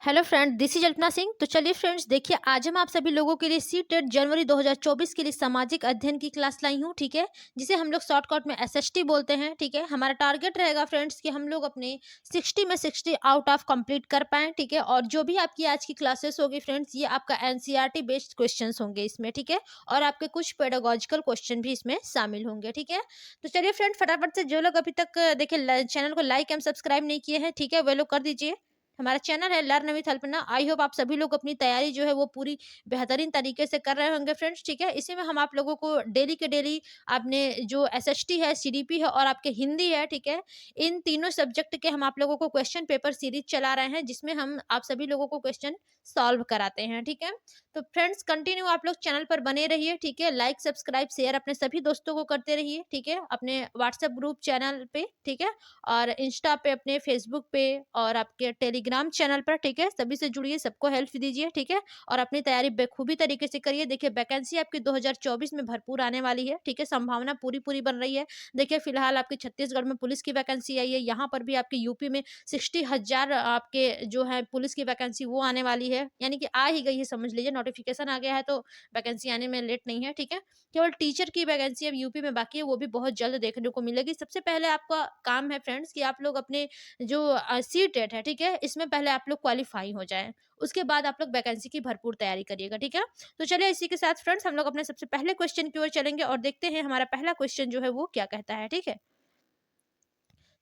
Hello friend, this is Alpana Singh. तो चलिए friends, देखिए आज हम आप सभी लोगों के लिए सी टेट जनवरी 2024 के लिए सामाजिक अध्ययन की क्लास लाई हूँ। ठीक है, जिसे हम लोग शॉर्टकट में एसएसटी बोलते हैं। ठीक है, हमारा टारगेट रहेगा फ्रेंड्स कि हम लोग अपने 60 में 60 आउट ऑफ कंप्लीट कर पाएं। ठीक है, और जो भी आपकी आज की क्लासेस होगी फ्रेंड्स, ये आपका एनसीईआरटी बेस्ड क्वेश्चंस होंगे इसमें। ठीक है, और आपके कुछ पेडागोजिकल क्वेश्चन भी इसमें शामिल होंगे। ठीक है, तो चलिए फ्रेंड, फटाफट से जो लोग अभी तक देखिए चैनल को लाइक एंड सब्सक्राइब नहीं किए हैं, ठीक है, वे लोग कर दीजिए। हमारा चैनल है learn with Alpana. I hope आप सभी लोग अपनी तैयारी जो है वो पूरी बेहतरीन तरीके से कर रहे होंगे फ्रेंड्स। ठीक है, इसी में हम आप लोगों को डेली के डेली आपने जो एसएसटी है, सीडीपी है और आपके हिंदी है, ठीक है, इन तीनों सब्जेक्ट के हम आप लोगों को क्वेश्चन पेपर सीरीज चला रहे हैं, जिसमें हम आप सभी लोगों को क्वेश्चन सॉल्व कराते हैं। ठीक है, तो फ्रेंड्स कंटिन्यू आप लोग चैनल पर बने रहिए। ठीक है, लाइक सब्सक्राइब शेयर अपने सभी दोस्तों को करते रहिए। ठीक है, अपने व्हाट्सएप ग्रुप चैनल पे, ठीक है, और इंस्टा पे, अपने फेसबुक पे और आपके टेलीग्राम चैनल पर। ठीक है, सभी से जुड़िए, सबको हेल्प दीजिए। ठीक है, और अपनी तैयारी बेखूबी तरीके से करिए। देखिए वैकेंसी आपकी 2024 में भरपूर आने वाली है। ठीक है, संभावना पूरी पूरी बन रही है। देखिए फिलहाल आपकी छत्तीसगढ़ में पुलिस की वैकेंसी आई है, यहाँ पर भी आपके यूपी में 60,000 आपके जो है पुलिस की वैकेंसी वो आने वाली है, यानी कि आ ही गई है, समझ लीजिए नोटिफिकेशन आ गया है, तो वैकेंसी आने में लेट नहीं है। ठीक है, केवल टीचर की वैकेंसी अब यूपी में बाकी है, वो भी बहुत जल्द देखने को मिलेगी। सबसे पहले आपका काम है फ्रेंड्स कि आप लोग अपने जो सी टेट है, ठीक है, इसमें पहले आप लोग क्वालिफाई हो जाएं, उसके बाद आप लोग वैकेंसी की भरपूर तैयारी करिएगा। ठीक है, तो चलिए इसी के साथ फ्रेंड्स हम लोग अपने सबसे पहले क्वेश्चन की ओर चलेंगे और देखते हैं हमारा पहला क्वेश्चन जो है वो क्या कहता है। ठीक है,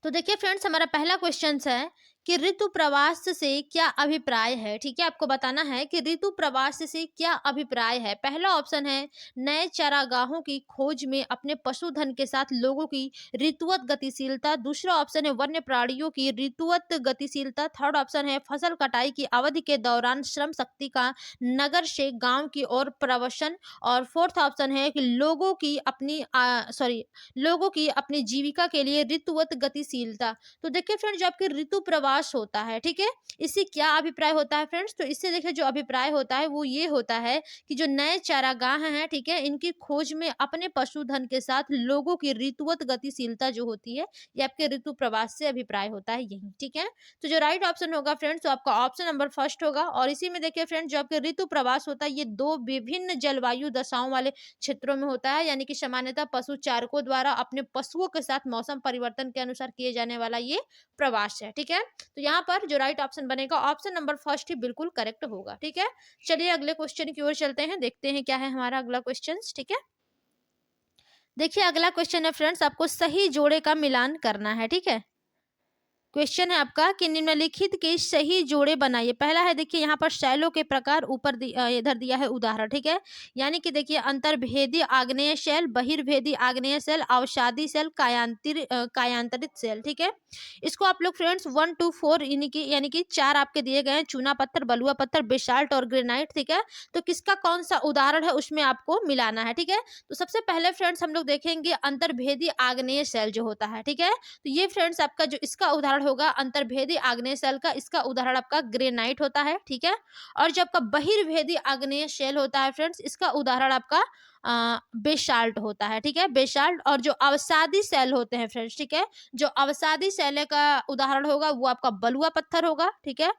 तो देखिए फ्रेंड्स, हमारा पहला क्वेश्चन है कि ऋतु प्रवास से क्या अभिप्राय है। ठीक है, आपको बताना है कि ऋतु प्रवास से क्या अभिप्राय है। पहला ऑप्शन है नए चारागाहों की खोज में अपने पशुधन के साथ लोगों की ऋतुवत गतिशीलता। दूसरा ऑप्शन है वन्य प्राणियों की ऋतुवत गतिशीलता। थर्ड ऑप्शन है फसल कटाई की अवधि के दौरान श्रम शक्ति का नगर से गांव की ओर प्रवसन। और फोर्थ ऑप्शन है कि लोगों की अपनी जीविका के लिए ऋतुवत गतिशीलता। तो देखिए फ्रेंड्स, जो आपके ऋतु प्रवास होता है, ठीक है, इससे क्या अभिप्राय होता है फ्रेंड्स। तो इससे देखिए जो अभिप्राय होता है वो ये होता है कि जो नए चारागाह हैं, ठीक है, इनकी खोज में अपने पशुधन के साथ लोगों की ऋतुवत गतिशीलता जो होती है, ये आपके ऋतु प्रवास से अभिप्राय होता है यही। ठीक है, तो जो राइट ऑप्शन होगा फ्रेंड्स, तो आपका ऑप्शन नंबर फर्स्ट होगा। और इसी में देखिए फ्रेंड्स, जो आपके ऋतु प्रवास होता है ये दो विभिन्न जलवायु दशाओं वाले क्षेत्रों में होता है, यानी कि सामान्यतः पशु चारकों द्वारा अपने पशुओं के साथ मौसम परिवर्तन के अनुसार किए जाने वाला ये प्रवास है। ठीक है, तो यहाँ पर जो राइट ऑप्शन बनेगा ऑप्शन नंबर फर्स्ट ही बिल्कुल करेक्ट होगा। ठीक है, चलिए अगले क्वेश्चन की ओर चलते हैं, देखते हैं क्या है हमारा अगला क्वेश्चन। ठीक है, देखिए अगला क्वेश्चन है फ्रेंड्स, आपको सही जोड़े का मिलान करना है। ठीक है, क्वेश्चन है आपका कि निम्नलिखित के सही जोड़े बनाइए। पहला है देखिए यहाँ पर शैलों के प्रकार, ऊपर इधर दिया है उदाहरण। ठीक है, यानी कि देखिए अंतर्भेदी आग्नेय शैल, बहिर्भेदी आग्नेय शैल, अवसादी शैल, कायांतरित शैल। ठीक है, इसको आप लोग फ्रेंड्स 1 to 4 यानी कि 4 आपके दिए गए हैं, चूना पत्थर, बलुआ पत्थर, बेसाल्ट और ग्रेनाइट। ठीक है, तो किसका कौन सा उदाहरण है उसमें आपको मिलाना है। ठीक है, तो सबसे पहले फ्रेंड्स हम लोग देखेंगे अंतर्भेदी आग्नेय शैल जो होता है। ठीक है, तो ये फ्रेंड्स आपका जो इसका उदाहरण होगा अंतर्भेदी आग्नेय शैल का, इसका उदाहरण आपका ग्रेनाइट होता है। ठीक है, और जो आपका बहिर्भेदी आग्नेय शैल होता है फ्रेंड्स, इसका उदाहरण आपका बेसाल्ट होता है। ठीक है, बेसाल्ट। और जो अवसादी शैल होते हैं फ्रेंड्स, ठीक है, जो अवसादी शैल का उदाहरण होगा वो आपका बलुआ पत्थर होगा। ठीक है,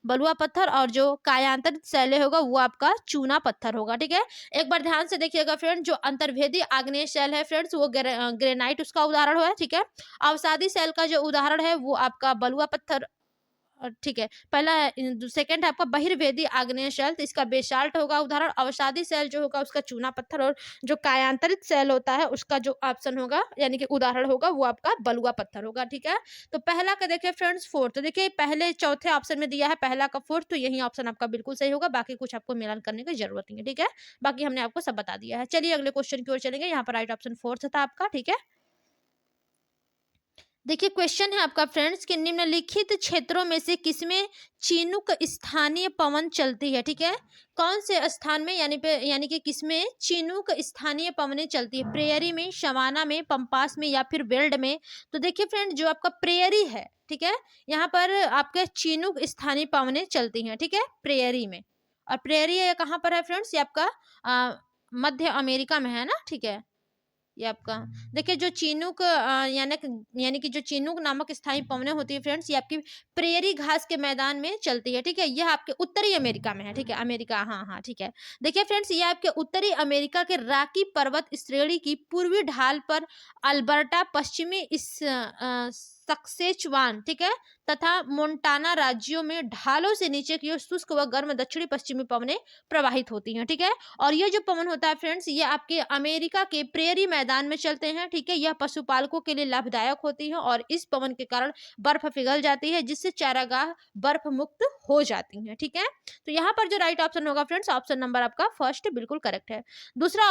बलुआ पत्थर। और जो कायांतरित शैल होगा वो आपका चूना पत्थर होगा। ठीक है, एक बार ध्यान से देखिएगा फ्रेंड, जो अंतर्भेदी आग्नेय शैल है फ्रेंड्स वो ग्रेनाइट उसका उदाहरण है। ठीक है, अवसादी शैल का जो उदाहरण है वो आपका बलुआ पत्थर। ठीक है, पहला है, सेकंड है आपका बहिर्भेदी आग्नेय शैल, तो इसका बेसाल्ट होगा उदाहरण। अवसादी शैल जो होगा उसका चूना पत्थर। और जो कायांतरित शैल होता है उसका जो ऑप्शन होगा यानी कि उदाहरण होगा वो आपका बलुआ पत्थर होगा। ठीक है, तो पहला का देखिए फ्रेंड्स फोर्थ, तो देखिए पहले चौथे ऑप्शन में दिया है पहला का फोर्थ, तो यही ऑप्शन आपका बिल्कुल सही होगा, बाकी कुछ आपको मिलान करने की जरूरत नहीं है। ठीक है, बाकी हमने आपको सब बता दिया है। चलिए अगले क्वेश्चन की ओर चलेंगे, यहाँ पर राइट ऑप्शन फोर्थ था आपका। ठीक है, देखिए क्वेश्चन है आपका फ्रेंड्स कि निम्नलिखित क्षेत्रों में से किसमें चीनुक स्थानीय पवन चलती है। ठीक है, कौन से स्थान में यानी कि किसमें चीनुक स्थानीय पवनें चलती है। प्रेयरी में, शवाना में, पंपास में या फिर वेल्ड में। तो देखिए फ्रेंड, जो आपका प्रेयरी है, ठीक है, यहाँ पर आपके चीनुक स्थानीय पवनें चलती हैं। ठीक है, प्रेयरी में। और प्रेयरी कहाँ पर है फ्रेंड्स, ये आपका मध्य अमेरिका में है ना। ठीक है, ये आपका देखिए जो चिनूक यानी कि जो चिनूक नामक स्थायी पवनें होती है फ्रेंड्स, ये आपकी प्रेरी घास के मैदान में चलती है, ठीक है। यह आपके उत्तरी अमेरिका में है, ठीक है, अमेरिका, हाँ हाँ ठीक है। देखिए फ्रेंड्स, ये आपके उत्तरी अमेरिका के रॉकी पर्वत श्रेणी की पूर्वी ढाल पर अल्बर्टा, पश्चिमी इस सक्सेचुआन, ठीक है, तथा मोन्टाना राज्यों में ढालों से नीचे की ओर शुष्क व गर्म दक्षिणी पश्चिमी पवनें प्रवाहित होती हैं, ठीक है। और ये जो पवन होता है फ्रेंड्स, ये आपके अमेरिका के प्रेरी मैदान में चलते हैं, ठीक है। यह पशुपालकों के लिए लाभदायक होती है और इस पवन के कारण बर्फ पिघल जाती है, जिससे चारागाह बर्फ मुक्त हो जाती हैं, ठीक है। तो यहाँ पर जो राइट ऑप्शन होगा फ्रेंड्स, ऑप्शन नंबर आपका फर्स्ट बिल्कुल करेक्ट है। दूसरा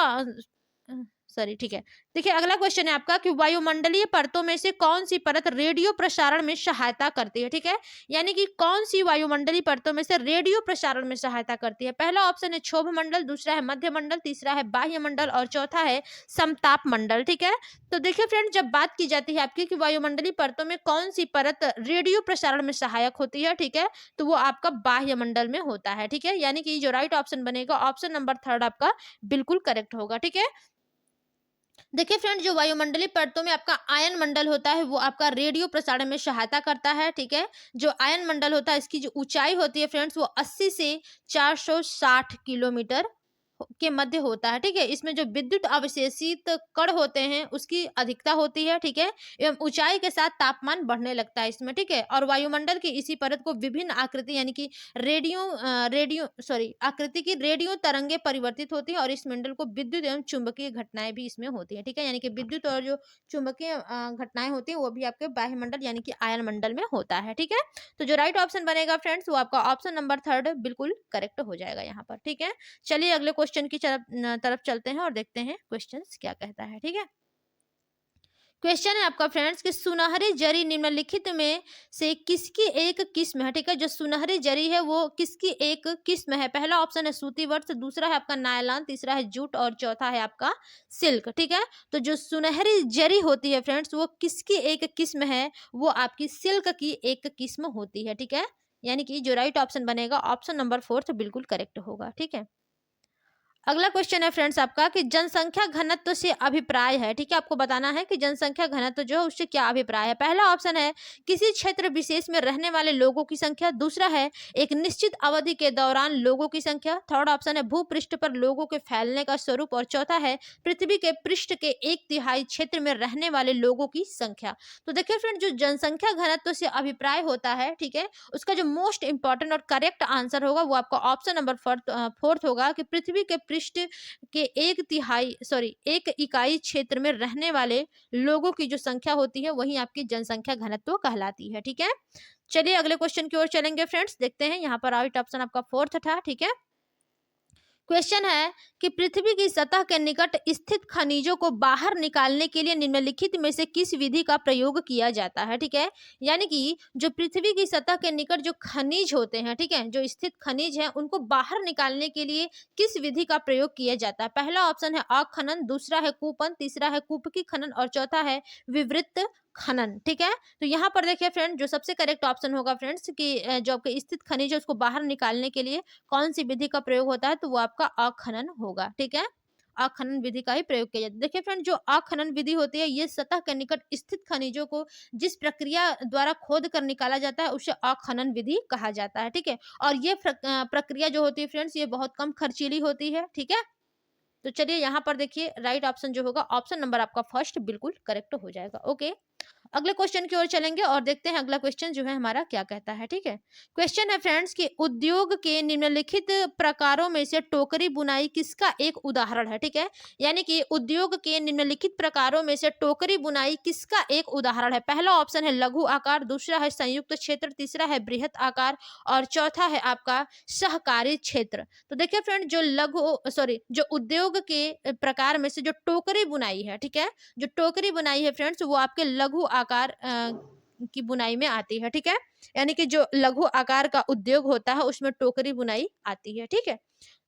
सॉरी, ठीक है। देखिए अगला क्वेश्चन है आपका कि वायुमंडलीय परतों में से कौन सी परत रेडियो प्रसारण में सहायता करती है, ठीक है। यानी कि कौन सी वायुमंडलीय परतों में से रेडियो प्रसारण में सहायता करती है। पहला ऑप्शन है क्षोभ मंडल, दूसरा है मध्य मंडल, तीसरा है बाह्य मंडल और चौथा है समताप मंडल, ठीक है। तो देखिए फ्रेंड, जब बात की जाती है आपकी कि वायुमंडलीय परतों में कौन सी परत रेडियो प्रसारण में सहायक होती है, ठीक है, तो वो आपका बाह्य मंडल में होता है, ठीक है। यानी कि जो राइट ऑप्शन बनेगा, ऑप्शन नंबर थर्ड आपका बिल्कुल करेक्ट होगा, ठीक है। देखिए फ्रेंड, जो वायुमंडलीय परतों में आपका आयन मंडल होता है वो आपका रेडियो प्रसारण में सहायता करता है, ठीक है। जो आयन मंडल होता है, इसकी जो ऊंचाई होती है फ्रेंड्स, वो 80 से 460 किलोमीटर के मध्य होता है, ठीक है। इसमें जो विद्युत अवशेषित कण होते हैं उसकी अधिकता होती है, ठीक है, एवं ऊंचाई के साथ तापमान बढ़ने लगता है इसमें, ठीक है। और वायुमंडल की इसी परत को विभिन्न आकृति यानी कि आकृति की रेडियो तरंगे परिवर्तित होती है और इस मंडल को विद्युत एवं चुंबकीय घटनाएं भी इसमें होती है, ठीक है। यानी कि विद्युत और जो चुंबकीय घटनाएं होती है वो भी आपके बाह्य मंडल यानी कि आयन मंडल में होता है, ठीक है। तो जो राइट ऑप्शन बनेगा फ्रेंड्स, वो आपका ऑप्शन नंबर थर्ड बिल्कुल करेक्ट हो जाएगा यहाँ पर, ठीक है। चलिए अगले क्वेश्चन की तरफ चलते हैं और देखते हैं क्वेश्चंस क्या कहता है, ठीक है। क्वेश्चन है आपका फ्रेंड्स कि सुनहरी जरी निम्नलिखित में से किसकी एक किस्म है, ठीक है। जो सुनहरी जरी है वो किसकी एक किस्म है। पहला ऑप्शन है सूती वस्त्र, दूसरा है आपका नायलॉन, तीसरा है जूट और चौथा है आपका सिल्क, ठीक है। तो जो सुनहरी जरी होती है फ्रेंड्स, वो किसकी एक किस्म है, वो आपकी सिल्क की एक किस्म होती है, ठीक है। यानी कि जो राइट ऑप्शन बनेगा, ऑप्शन नंबर फोर्थ बिल्कुल करेक्ट होगा, ठीक है। अगला क्वेश्चन है फ्रेंड्स आपका कि जनसंख्या घनत्व से अभिप्राय है, ठीक है। आपको बताना है कि जनसंख्या घनत्व जो है उससे क्या अभिप्राय है। पहला ऑप्शन है किसी क्षेत्र विशेष में रहने वाले लोगों की संख्या, दूसरा है एक निश्चित अवधि के दौरान लोगों की संख्या, थर्ड ऑप्शन है भूपृष्ठ पर लोगों के फैलने का स्वरूप और चौथा है पृथ्वी के पृष्ठ के 1/3 क्षेत्र में रहने वाले लोगों की संख्या। तो देखिए फ्रेंड, जो जनसंख्या घनत्व से अभिप्राय होता है, ठीक है, उसका जो मोस्ट इंपॉर्टेंट और करेक्ट आंसर होगा वो आपका ऑप्शन नंबर फोर्थ होगा कि पृथ्वी के पृष्ठ के 1 क्षेत्र में रहने वाले लोगों की जो संख्या होती है वही आपकी जनसंख्या घनत्व कहलाती है, ठीक है। चलिए अगले क्वेश्चन की ओर चलेंगे फ्रेंड्स, देखते हैं। यहाँ पर राइट ऑप्शन आपका फोर्थ था, ठीक है। क्वेश्चन है कि पृथ्वी की सतह के निकट स्थित खनिजों को बाहर निकालने के लिए निम्नलिखित में से किस विधि का प्रयोग किया जाता है, ठीक है। यानी कि जो पृथ्वी की सतह के निकट जो खनिज होते हैं, ठीक है, जो स्थित खनिज हैं उनको बाहर निकालने के लिए किस विधि का प्रयोग किया जाता है। पहला ऑप्शन है अखनन, दूसरा है कूपन, तीसरा है कूपकी खनन और चौथा है विवृत खनन, ठीक है। तो यहाँ पर देखिए फ्रेंड, जो सबसे करेक्ट ऑप्शन होगा फ्रेंड्स कि जो आपके स्थित खनिज है उसको बाहर निकालने के लिए कौन सी विधि का प्रयोग होता है, तो वो आपका अखनन होगा, ठीक है। अखनन विधि का ही प्रयोग किया जाता है। देखिए फ्रेंड, जो अखनन विधि होती है ये सतह के निकट स्थित खनिजों को जिस प्रक्रिया द्वारा खोद कर निकाला जाता है उसे अखनन विधि कहा जाता है, ठीक है। और ये प्रक्रिया जो होती है फ्रेंड्स, ये बहुत कम खर्चीली होती है, ठीक है। तो चलिए यहाँ पर देखिए राइट ऑप्शन जो होगा, ऑप्शन नंबर आपका फर्स्ट बिल्कुल करेक्ट हो जाएगा, ओके। अगले क्वेश्चन की ओर चलेंगे और देखते हैं अगला क्वेश्चन जो है हमारा क्या कहता है, ठीक है। क्वेश्चन है फ्रेंड्स कि उद्योग के निम्नलिखित प्रकारों में से टोकरी बुनाई किसका एक उदाहरण है, ठीक है। यानी कि उद्योग के निम्नलिखित प्रकारों में से टोकरी बुनाई किसका एक उदाहरण है। पहला ऑप्शन है लघु आकार, दूसरा है संयुक्त क्षेत्र, तीसरा है बृहत आकार और चौथा है आपका सहकारी क्षेत्र। तो देखिए फ्रेंड, जो उद्योग के प्रकार में से जो टोकरी बुनाई है, ठीक है, जो टोकरी बुनाई है फ्रेंड्स वो आपके लघु आकार की बुनाई में आती है, ठीक है। यानी कि जो लघु आकार का उद्योग होता है उसमें टोकरी बुनाई आती है, ठीक है।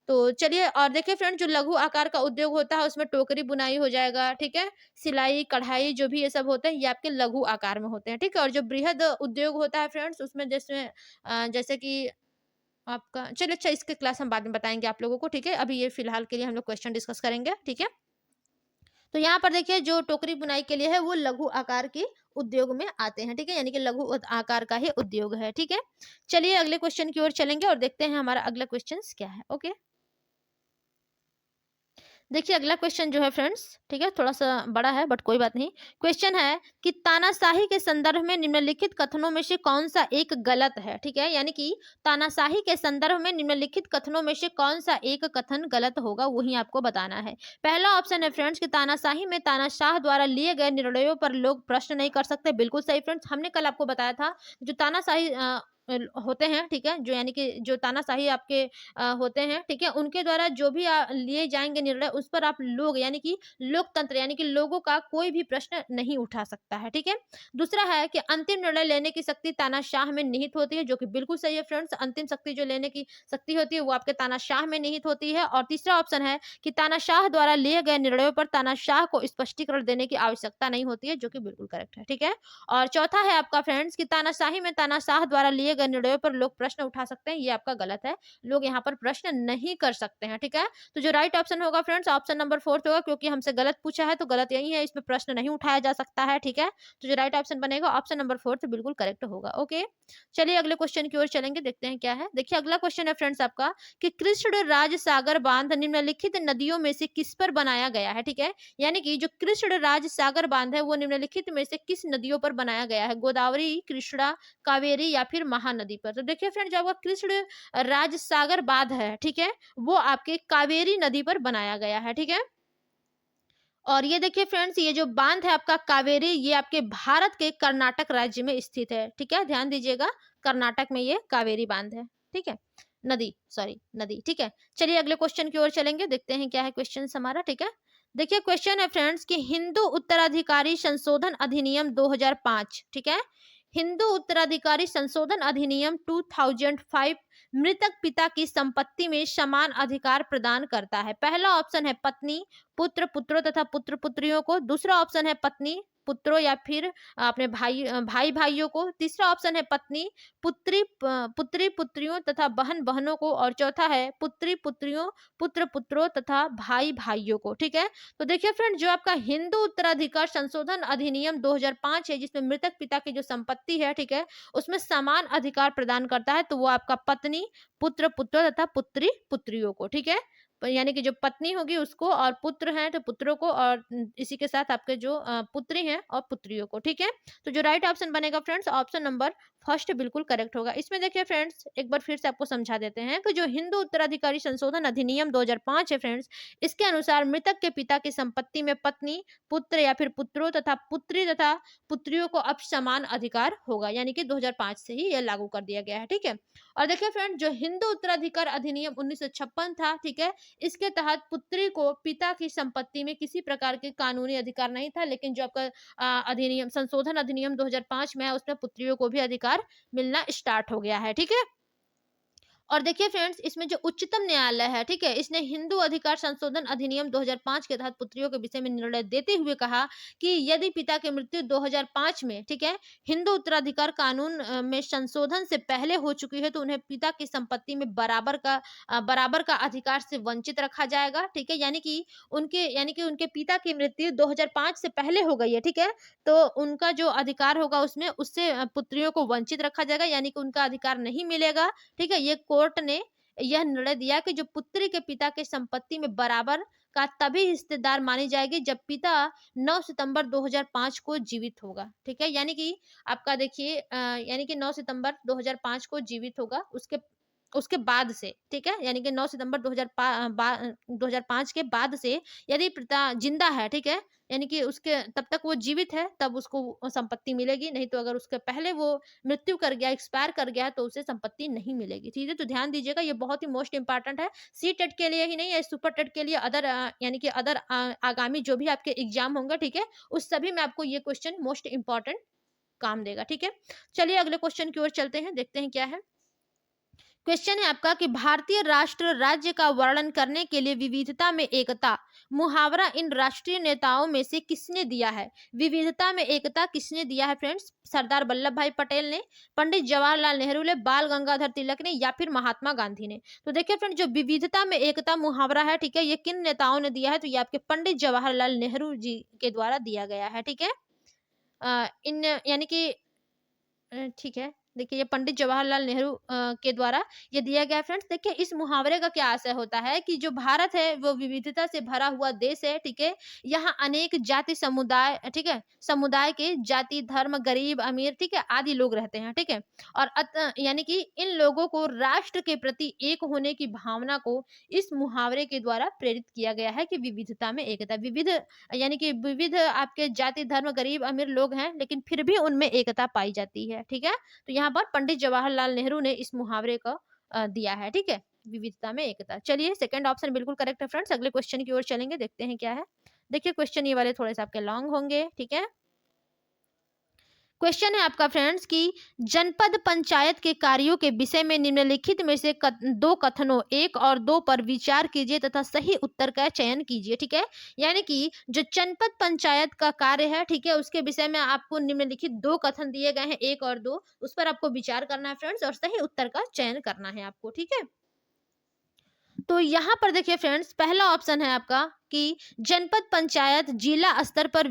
तो चलिए और देखिए फ्रेंड, जो लघु आकार का उद्योग होता है उसमें टोकरी बुनाई हो जाएगा, ठीक है। सिलाई कढ़ाई जो भी ये सब होते हैं ये आपके लघु आकार में होते हैं, ठीक है। और जो बृहद उद्योग होता है फ्रेंड्स उसमें जैसे कि आपका, चलिए अच्छा इसके क्लास हम बाद में बताएंगे आप लोगों को, ठीक है। अभी ये फिलहाल के लिए हम लोग क्वेश्चन डिस्कस करेंगे, ठीक है। तो यहाँ पर देखिए जो टोकरी बुनाई के लिए है वो लघु आकार के उद्योग में आते हैं, ठीक है, यानी कि लघु आकार का ही उद्योग है, ठीक है। चलिए अगले क्वेश्चन की ओर चलेंगे और देखते हैं हमारा अगला क्वेश्चन क्या है। ओके, देखिए अगला क्वेश्चन जो है फ्रेंड्स, ठीक है, थोड़ा सा बड़ा है बट कोई बात नहीं। क्वेश्चन है कि तानाशाही के संदर्भ में निम्नलिखित कथनों में से कौन सा एक गलत है, ठीक है, यानी कि तानाशाही के संदर्भ में निम्नलिखित कथनों में से कौन सा एक कथन गलत होगा वही आपको बताना है। पहला ऑप्शन है फ्रेंड्स कि तानाशाही में तानाशाह द्वारा लिए गए निर्णयों पर लोग प्रश्न नहीं कर सकते। बिल्कुल सही फ्रेंड्स, हमने कल आपको बताया था जो तानाशाही होते हैं, ठीक है, जो यानी कि जो तानाशाही आपके होते हैं, ठीक है, उनके द्वारा जो भी लिए जाएंगे निर्णय उस पर आप लोग यानी कि लोकतंत्र यानी कि लोगों का कोई भी प्रश्न नहीं उठा सकता है, ठीक है। दूसरा है कि अंतिम निर्णय लेने की शक्ति तानाशाह में निहित होती है, जो कि बिल्कुल सही है फ्रेंड्स, अंतिम शक्ति जो लेने की शक्ति होती है वो आपके तानाशाह में निहित होती है। और तीसरा ऑप्शन है कि तानाशाह द्वारा लिए गए निर्णयों पर तानाशाह को स्पष्टीकरण देने की आवश्यकता नहीं होती है, जो कि बिल्कुल करेक्ट है, ठीक है। और चौथा है आपका फ्रेंड्स कि तानाशाही में तानाशाह द्वारा लिए गए निर्णयों पर लोग प्रश्न उठा सकते हैं, ये आपका गलत है, लोग यहाँ पर प्रश्न नहीं कर सकते हैं, ठीक है। तो जो राइट ऑप्शन होगा फ्रेंड्स ऑप्शन नंबर 4 होगा, क्योंकि हमसे गलत पूछा है तो गलत यही है, इसमें प्रश्न नहीं उठाया जा सकता है, ठीक है। तो जो राइट ऑप्शन बनेगा ऑप्शन नंबर 4 बिल्कुल करेक्ट होगा। ओके, चलिए अगले क्वेश्चन की ओर चलेंगे, देखते हैं क्या है। देखिए अगला क्वेश्चन है फ्रेंड्स आपका कि कृष्ण राज सागर बांध निम्नलिखित नदियों में से किस पर बनाया गया है, ठीक है, यानी कि जो कृष्ण राज सागर बांध है वो निम्नलिखित में से किस नदियों पर बनाया गया है, गोदावरी, कृष्णा, कावेरी या फिर महानदी पर। तो देखिए फ्रेंड जो आपका कृष्ण राज सागर बांध है, ठीक है, वो आपके कावेरी नदी पर बनाया गया है, ठीक है। और ये देखिए फ्रेंड्स ये जो बांध है आपका कावेरी, ये आपके भारत के कर्नाटक राज्य में स्थित है, ठीक है, ध्यान दीजिएगा, कर्नाटक में ये कावेरी बांध है, ठीक है, नदी, सॉरी नदी, ठीक है। चलिए अगले क्वेश्चन की ओर चलेंगे, देखते हैं क्या है क्वेश्चन हमारा, ठीक है। देखिए क्वेश्चन है फ्रेंड्स कि हिंदू उत्तराधिकारी संशोधन अधिनियम 2005, ठीक है, हिंदू उत्तराधिकारी संशोधन अधिनियम 2005 मृतक पिता की संपत्ति में समान अधिकार प्रदान करता है। पहला ऑप्शन है पत्नी, पुत्र, पुत्रों तथा पुत्र पुत्रियों को। दूसरा ऑप्शन है पत्नी, पुत्रों या फिर अपने भाई भाइयों को। तीसरा ऑप्शन है पत्नी, पुत्री पुत्रियों तथा बहन बहनों को। और चौथा है पुत्री पुत्रियों, पुत्र पुत्रों तथा भाई भाइयों को, ठीक है। तो देखिए फ्रेंड जो आपका हिंदू उत्तराधिकार संशोधन अधिनियम 2005 है, जिसमें मृतक पिता की जो संपत्ति है, ठीक है, उसमें समान अधिकार प्रदान करता है, तो वो आपका पत्नी, पुत्र पुत्रों तथा पुत्री पुत्रियों को, ठीक है, यानी कि जो पत्नी होगी उसको, और पुत्र हैं तो पुत्रों को, और इसी के साथ आपके जो पुत्री हैं और पुत्रियों को, ठीक है। तो जो राइट ऑप्शन बनेगा फ्रेंड्स ऑप्शन नंबर फर्स्ट बिल्कुल करेक्ट होगा। इसमें देखिए फ्रेंड्स एक बार फिर से आपको समझा देते हैं कि जो हिंदू उत्तराधिकारी संशोधन अधिनियम 2005 है फ्रेंड्स, इसके अनुसार मृतक के पिता की संपत्ति में पत्नी, पुत्र या फिर पुत्रों तथा पुत्री तथा पुत्रियों को अब समान अधिकार होगा, यानी कि 2005 से ही यह लागू कर दिया गया है, ठीक है। और देखिए फ्रेंड जो हिंदू उत्तराधिकार अधिनियम 1956 था, ठीक है, इसके तहत पुत्री को पिता की संपत्ति में किसी प्रकार के कानूनी अधिकार नहीं था, लेकिन जो आपका अधिनियम संशोधन अधिनियम 2005 में है उसमें पुत्रियों को भी अधिकार मिलना स्टार्ट हो गया है, ठीक है। और देखिए फ्रेंड्स इसमें जो उच्चतम न्यायालय है, ठीक है, इसने हिंदू अधिकार संशोधन अधिनियम 2005 के तहत पुत्रियों के विषय में निर्णय देते हुए कहा कि यदि पिता की मृत्यु 2005 में, ठीक है, हिंदू उत्तराधिकार कानून में संशोधन से पहले हो चुकी है, तो उन्हें पिता की संपत्ति में बराबर का अधिकार से वंचित रखा जाएगा, ठीक है, यानी कि उनके पिता की मृत्यु 2005 से पहले हो गई है, ठीक है, तो उनका जो अधिकार होगा उसमें उससे पुत्रियों को वंचित रखा जाएगा, यानी कि उनका अधिकार नहीं मिलेगा, ठीक है। ये कोर्ट ने यह निर्णय दिया कि जो पुत्री के पिता के संपत्ति में बराबर का तभी हिस्सेदार मानी जाएगी जब पिता 9 सितंबर 2005 को जीवित होगा, ठीक है, यानी कि आपका देखिए यानी कि 9 सितंबर 2005 को जीवित होगा, उसके उसके बाद से, ठीक है, यानी कि 9 सितंबर 2005 के बाद से यदि पिता जिंदा है, ठीक है, यानी कि उसके तब तक वो जीवित है तब उसको संपत्ति मिलेगी, नहीं तो अगर उसके पहले वो मृत्यु कर गया, एक्सपायर कर गया, तो उसे संपत्ति नहीं मिलेगी, ठीक है। तो ध्यान दीजिएगा ये बहुत ही मोस्ट इंपॉर्टेंट है, सी टेट के लिए ही नहीं है, सुपर टेट के लिए, अदर यानी कि अदर आगामी जो भी आपके एग्जाम होंगे, ठीक है, उस सभी में आपको ये क्वेश्चन मोस्ट इंपॉर्टेंट काम देगा, ठीक है। चलिए अगले क्वेश्चन की ओर चलते हैं, देखते हैं क्या है। क्वेश्चन है आपका कि भारतीय राष्ट्र राज्य का वर्णन करने के लिए विविधता में एकता मुहावरा इन राष्ट्रीय नेताओं में से किसने दिया है? विविधता में एकता किसने दिया है फ्रेंड्स? सरदार वल्लभ भाई पटेल ने, पंडित जवाहरलाल नेहरू ने, बाल गंगाधर तिलक ने, या फिर महात्मा गांधी ने? तो देखिए फ्रेंड, जो विविधता में एकता मुहावरा है, ठीक है, ये किन नेताओं ने दिया है? तो ये आपके पंडित जवाहरलाल नेहरू जी के द्वारा दिया गया है। ठीक है, इन यानी कि ठीक है, देखिए ये पंडित जवाहरलाल नेहरू के द्वारा ये दिया गया है। फ्रेंड्स देखिए, इस मुहावरे का क्या आशय होता है कि जो भारत है वो विविधता से भरा हुआ देश है। ठीक है, यहाँ अनेक जाति समुदाय, ठीक है, समुदाय के जाति धर्म गरीब अमीर, ठीक है, आदि लोग रहते हैं। ठीक है, और यानी कि इन लोगों को राष्ट्र के प्रति एक होने की भावना को इस मुहावरे के द्वारा प्रेरित किया गया है कि विविधता में एकता। विविध यानी कि विविध आपके जाति धर्म गरीब अमीर लोग हैं, लेकिन फिर भी उनमें एकता पाई जाती है। ठीक है, तो यहाँ पर पंडित जवाहरलाल नेहरू ने इस मुहावरे को दिया है। ठीक है, विविधता में एकता। चलिए, सेकंड ऑप्शन बिल्कुल करेक्ट है फ्रेंड्स। अगले क्वेश्चन की ओर चलेंगे, देखते हैं क्या है। देखिए, क्वेश्चन ये वाले थोड़े से आपके लॉन्ग होंगे। ठीक है, क्वेश्चन है आपका फ्रेंड्स कि जनपद पंचायत के कार्यों के विषय में निम्नलिखित में से दो कथनों 1 और 2 पर विचार कीजिए तथा सही उत्तर का चयन कीजिए। ठीक है, यानी कि जो जनपद पंचायत का कार्य है, ठीक है, उसके विषय में आपको निम्नलिखित 2 कथन दिए गए हैं, 1 और 2, उस पर आपको विचार करना है फ्रेंड्स, और सही उत्तर का चयन करना है आपको। ठीक है, तो यहाँ पर देखिए फ्रेंड्स, पहला ऑप्शन है आपका कि जनपद पंचायत जिला स्तर पर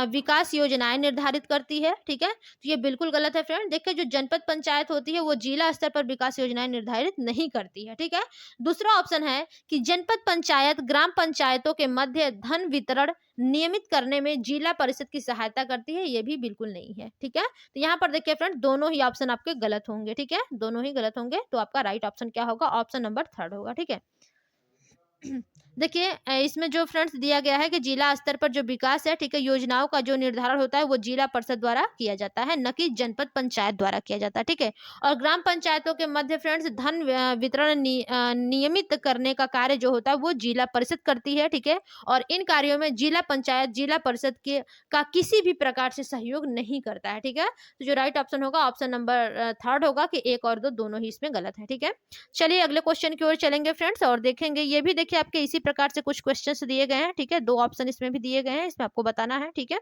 विकास योजनाएं निर्धारित करती है। ठीक है, तो ये बिल्कुल गलत है फ्रेंड। देखिए, जो जनपद पंचायत होती है वो जिला स्तर पर विकास योजनाएं निर्धारित नहीं करती है। ठीक है, दूसरा ऑप्शन है कि जनपद पंचायत ग्राम पंचायतों के मध्य धन वितरण नियमित करने में जिला परिषद की सहायता करती है। ये भी बिल्कुल नहीं है। ठीक है, तो यहाँ पर देखिए फ्रेंड, दोनों ही ऑप्शन आपके गलत होंगे। ठीक है, दोनों ही गलत होंगे, तो आपका राइट ऑप्शन क्या होगा? ऑप्शन नंबर 3 होगा। ठीक है, देखिए, इसमें जो फ्रेंड्स दिया गया है कि जिला स्तर पर जो विकास है, ठीक है, योजनाओं का जो निर्धारण होता है वो जिला परिषद द्वारा किया जाता है, न कि जनपद पंचायत द्वारा किया जाता है। ठीक है, और ग्राम पंचायतों के मध्य फ्रेंड्स धन वितरण नियमित करने का कार्य जो होता है वो जिला परिषद करती है। ठीक है, और इन कार्यों में जिला पंचायत जिला परिषद के का किसी भी प्रकार से सहयोग नहीं करता है। ठीक है, तो जो राइट ऑप्शन होगा ऑप्शन नंबर 3 होगा कि 1 और 2 दोनों ही इसमें गलत है। ठीक है, चलिए अगले क्वेश्चन की ओर चलेंगे फ्रेंड्स, और देखेंगे, ये भी देखिए आपके इसी प्रकार से कुछ क्वेश्चंस दिए गए हैं। ठीक है, 2 ऑप्शन इसमें भी दिए गए हैं, इसमें आपको बताना है। ठीक है,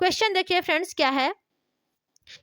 क्वेश्चन देखिए फ्रेंड्स क्या है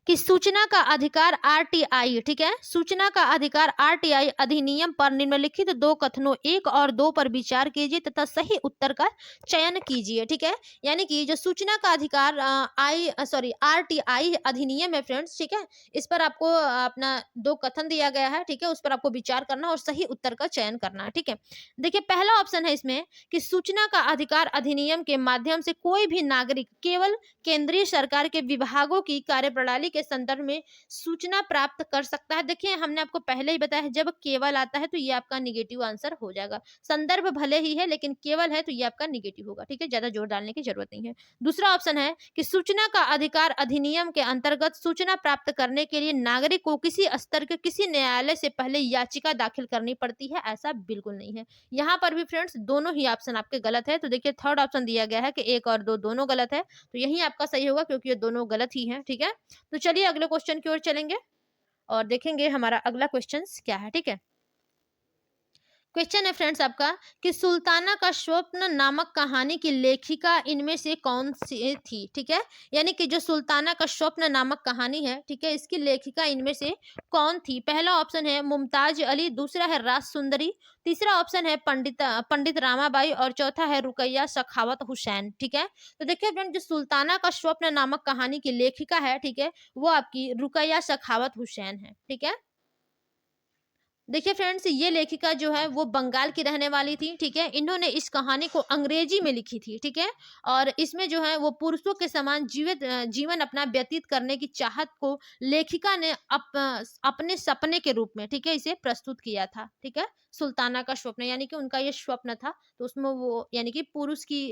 कि सूचना का अधिकार आरटीआई, ठीक है, सूचना का अधिकार आरटीआई अधिनियम पर निम्नलिखित 2 कथनों 1 और 2 पर विचार कीजिए तथा सही उत्तर का चयन कीजिए। ठीक है, यानी कि जो सूचना का अधिकार आरटीआई अधिनियम है फ्रेंड्स, ठीक है, इस पर आपको अपना 2 कथन दिया गया है। ठीक है, उस पर आपको विचार करना और सही उत्तर का चयन करना है। ठीक है, देखिए, पहला ऑप्शन है इसमें कि सूचना का अधिकार अधिनियम के माध्यम से कोई भी नागरिक केवल केंद्रीय सरकार के विभागों की कार्यप्रणाली के संदर्भ में सूचना प्राप्त कर सकता है। देखिए, हमने आपको पहले ही बताया है, जब केवल आता है तो ये आपका निगेटिव आंसर हो जाएगा। संदर्भ भले ही है लेकिन केवल है तो ये आपका निगेटिव होगा। ठीक है, ज्यादा जोर डालने की जरूरत नहीं है। दूसरा ऑप्शन है कि सूचना का अधिकार अधिनियम के अंतर्गत सूचना प्राप्त करने के लिए नागरिक को किसी स्तर के किसी न्यायालय से पहले याचिका दाखिल करनी पड़ती है। ऐसा बिल्कुल नहीं है। यहाँ पर भी फ्रेंड्स दोनों ही ऑप्शन आपके गलत है। तो देखिए, 3rd ऑप्शन दिया गया है कि 1 और 2 दोनों गलत है, तो यही आपका सही होगा क्योंकि ये दोनों गलत ही हैं। ठीक है, तो चलिए अगले क्वेश्चन की ओर चलेंगे और देखेंगे हमारा अगला क्वेश्चन क्या है। ठीक है, क्वेश्चन है फ्रेंड्स आपका कि सुल्ताना का स्वप्न नामक कहानी की लेखिका इनमें से कौन सी थी? ठीक है, यानी कि जो सुल्ताना का स्वप्न नामक कहानी है, ठीक है, इसकी लेखिका इनमें से कौन थी? पहला ऑप्शन है मुमताज अली, दूसरा है राज सुंदरी, तीसरा ऑप्शन है पंडित रामाबाई, और चौथा है रुकैया सखावत हुसैन। ठीक है, तो देखिए फ्रेंड, जो सुल्ताना का स्वप्न नामक कहानी की लेखिका है, ठीक है, वो आपकी रुकैया सखावत हुसैन है। ठीक है, देखिए फ्रेंड्स, ये लेखिका जो है वो बंगाल की रहने वाली थी। ठीक है, इन्होंने इस कहानी को अंग्रेजी में लिखी थी। ठीक है, और इसमें जो है वो पुरुषों के समान जीवन अपना व्यतीत करने की चाहत को लेखिका ने अपने सपने के रूप में, ठीक है, इसे प्रस्तुत किया था। ठीक है, सुल्ताना का स्वप्न यानी कि उनका ये स्वप्न था, तो उसमें वो यानी कि पुरुष की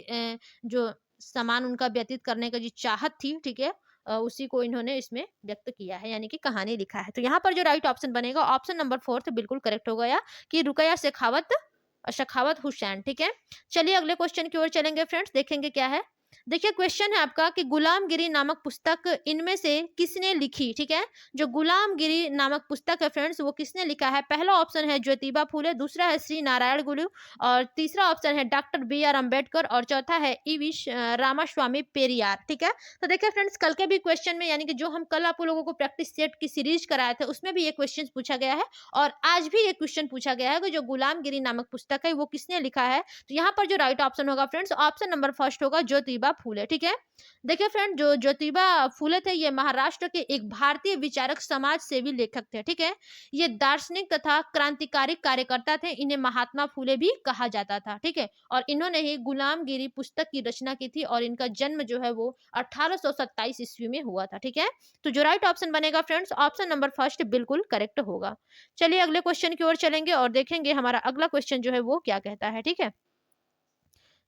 जो समान उनका व्यतीत करने का जो चाहत थी, ठीक है, उसी को इन्होंने इसमें व्यक्त किया है, यानी कि कहानी लिखा है। तो यहाँ पर जो राइट ऑप्शन बनेगा ऑप्शन नंबर 4 बिल्कुल करेक्ट हो गया कि रुकैया सखावत हुसैन। ठीक है, चलिए अगले क्वेश्चन की ओर चलेंगे फ्रेंड्स, देखेंगे क्या है। देखिए क्वेश्चन है आपका कि गुलामगिरी नामक पुस्तक इनमें से किसने लिखी, ठीक है। जो गुलामगिरी नामक पुस्तक है फ्रेंड्स वो किसने लिखा है? पहला ऑप्शन है ज्योतिबा फूले, दूसरा है श्री नारायण गुरु, और तीसरा ऑप्शन है डॉक्टर बी आर अम्बेडकर, और चौथा है रामास्वामी पेरियार, ठीक है। तो देखिए फ्रेंड्स कल के भी क्वेश्चन में यानी कि जो हम कल आप लोगों को प्रैक्टिस सेट की सीरीज कराए थे उसमें भी ये क्वेश्चन पूछा गया है, और आज भी ये क्वेश्चन पूछा गया है कि जो गुलामगिरी नामक पुस्तक है वो किसने लिखा है। तो यहाँ पर जो राइट ऑप्शन होगा फ्रेंड्स, ऑप्शन नंबर फर्स्ट होगा ज्योतिबा फूले, ठीक है। देखिए फ्रेंड जो ज्योतिबा फूले थे ये महाराष्ट्र के एक भारतीय विचारक समाज सेवी लेखक थे, ठीक है। ये दार्शनिक तथा क्रांतिकारी कार्यकर्ता थे, इन्हें महात्मा फूले भी कहा जाता था, ठीक है। और इन्होंने ही गुलामगिरी पुस्तक की रचना की थी, और इनका जन्म जो है वो 1827 ईस्वी में हुआ था, ठीक है। तो जो राइट ऑप्शन बनेगा फ्रेंड्स, ऑप्शन नंबर फर्स्ट बिल्कुल करेक्ट होगा। चलिए अगले क्वेश्चन की ओर चलेंगे और देखेंगे हमारा अगला क्वेश्चन जो है वो क्या कहता है, ठीक है।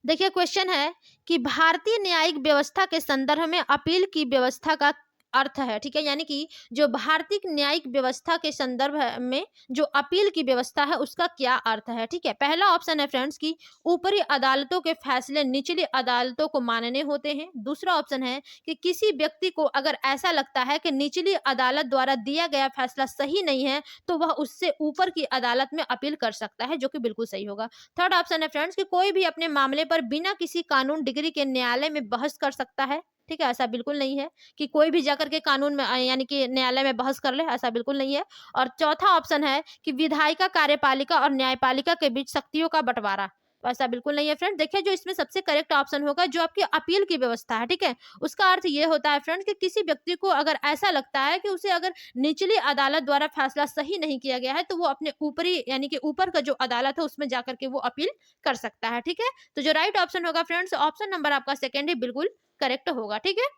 देखिए क्वेश्चन है कि भारतीय न्यायिक व्यवस्था के संदर्भ में अपील की व्यवस्था का अर्थ है, ठीक है। यानी कि जो भारतीय न्यायिक व्यवस्था के संदर्भ में जो अपील की व्यवस्था है उसका क्या अर्थ है, ठीक है। पहला ऑप्शन है फ्रेंड्स कि ऊपरी अदालतों के फैसले निचली अदालतों को मानने होते हैं। दूसरा ऑप्शन है कि किसी व्यक्ति को अगर ऐसा लगता है कि निचली अदालत द्वारा दिया गया फैसला सही नहीं है तो वह उससे ऊपर की अदालत में अपील कर सकता है, जो कि बिल्कुल सही होगा। थर्ड ऑप्शन है फ्रेंड्स कि कोई भी अपने मामले पर बिना किसी कानून डिग्री के न्यायालय में बहस कर सकता है, ठीक है। ऐसा बिल्कुल नहीं है कि कोई भी जाकर के कानून में यानी कि न्यायालय में बहस कर ले, ऐसा बिल्कुल नहीं है। और चौथा ऑप्शन है कि विधायिका कार्यपालिका और न्यायपालिका के बीच शक्तियों का बंटवारा, तो ऐसा बिल्कुल नहीं है फ्रेंड। देखिए जो इसमें सबसे करेक्ट ऑप्शन होगा जो आपकी अपील की व्यवस्था है, ठीक है। उसका अर्थ ये होता है फ्रेंड कि किसी व्यक्ति को अगर ऐसा लगता है कि उसे अगर निचली अदालत द्वारा फैसला सही नहीं किया गया है तो वो अपने ऊपरी यानी कि ऊपर का जो अदालत है उसमें जाकर के वो अपील कर सकता है, ठीक है। तो जो राइट ऑप्शन होगा फ्रेंड्स, ऑप्शन नंबर आपका सेकेंड ही बिल्कुल करेक्ट होगा, ठीक है।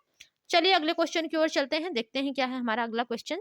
चलिए अगले क्वेश्चन की ओर चलते हैं, देखते हैं क्या है हमारा अगला क्वेश्चन।